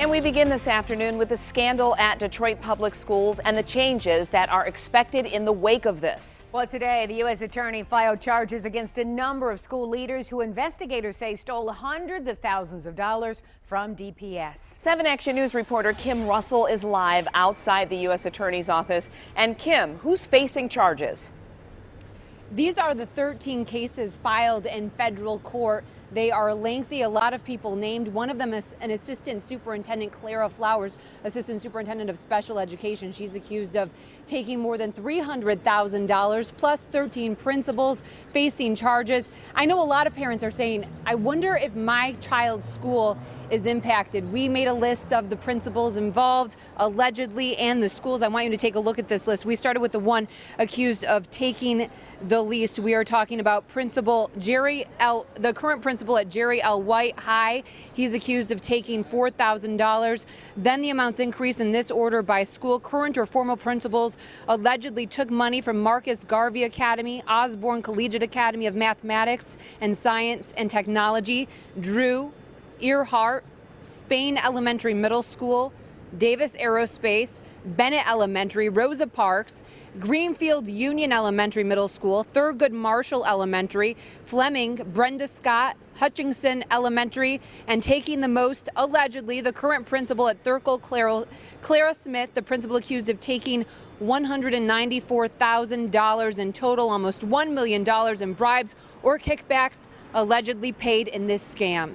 And we begin this afternoon with the scandal at Detroit Public Schools and the changes that are expected in the wake of this. Well, today, the U.S. Attorney filed charges against a number of school leaders who investigators say stole hundreds of thousands of dollars from DPS. 7 Action News reporter Kim Russell is live outside the U.S. Attorney's office. And Kim, who's facing charges? These are the 13 cases filed in federal court. They are lengthy, a lot of people named. One of them is an assistant superintendent, Clara Flowers, assistant superintendent of special education. She's accused of taking more than $300,000 plus 13 principals facing charges. I know a lot of parents are saying, I wonder if my child's school is impacted. We made a list of the principals involved, allegedly, and the schools. I want you to take a look at this list. We started with the one accused of taking the least. We are talking about Principal the current principal at Jerry L. White High. He's accused of taking $4,000. Then the amounts increase in this order by school. Current or former principals allegedly took money from Marcus Garvey Academy, Osborne Collegiate Academy of Mathematics and Science and Technology, Drew, Earhart, Spain Elementary Middle School, Davis Aerospace, Bennett Elementary, Rosa Parks, Greenfield Union Elementary Middle School, Thurgood Marshall Elementary, Fleming, Brenda Scott, Hutchinson Elementary, and taking the most, allegedly, the current principal at Thurkel, Clara Smith, the principal accused of taking $194,000 in total, almost $1 million in bribes or kickbacks allegedly paid in this scam.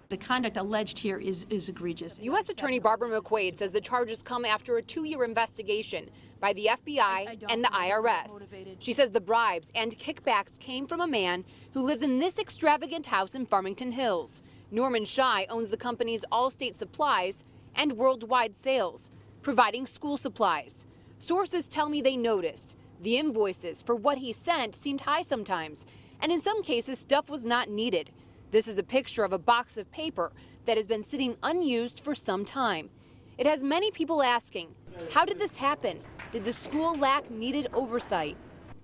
The conduct alleged here is egregious. U.S. Attorney Barbara McQuaid says the charges come after a 2-year investigation by the FBI and the IRS. She says the bribes and kickbacks came from a man who lives in this extravagant house in Farmington Hills. Norman Shy owns the companies Allstate Supplies and Worldwide Sales, providing school supplies. Sources tell me they noticed the invoices for what he sent seemed high sometimes, and in some cases stuff was not needed. This is a picture of a box of paper that has been sitting unused for some time. It has many people asking, how did this happen? Did the school lack needed oversight?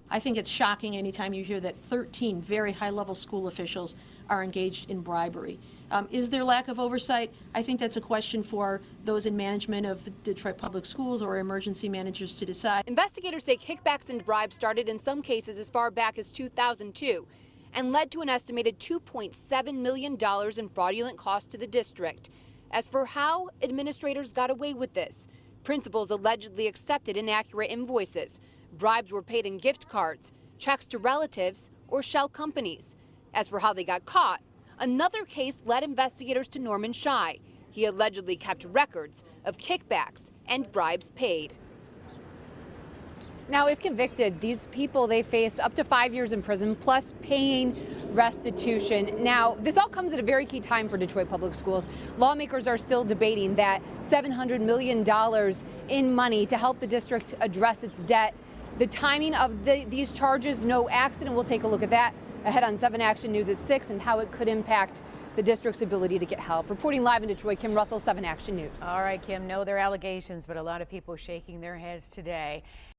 I think it's shocking anytime you hear that 13 very high-level school officials are engaged in bribery. Is there lack of oversight? I think that's a question for those in management of Detroit Public Schools or emergency managers to decide. Investigators say kickbacks and bribes started in some cases as far back as 2002. And led to an estimated $2.7 million in fraudulent costs to the district. As for how administrators got away with this, principals allegedly accepted inaccurate invoices. Bribes were paid in gift cards, checks to relatives, or shell companies. As for how they got caught, another case led investigators to Norman Shy. He allegedly kept records of kickbacks and bribes paid. Now, if convicted, these people, they face up to 5 years in prison, plus paying restitution. Now, this all comes at a very key time for Detroit Public Schools. Lawmakers are still debating that $700 million in money to help the district address its debt. The timing of these charges, no accident. We'll take a look at that ahead on 7 Action News at 6 and how it could impact the district's ability to get help. Reporting live in Detroit, Kim Russell, 7 Action News. All right, Kim, no, they're allegations, but a lot of people shaking their heads today.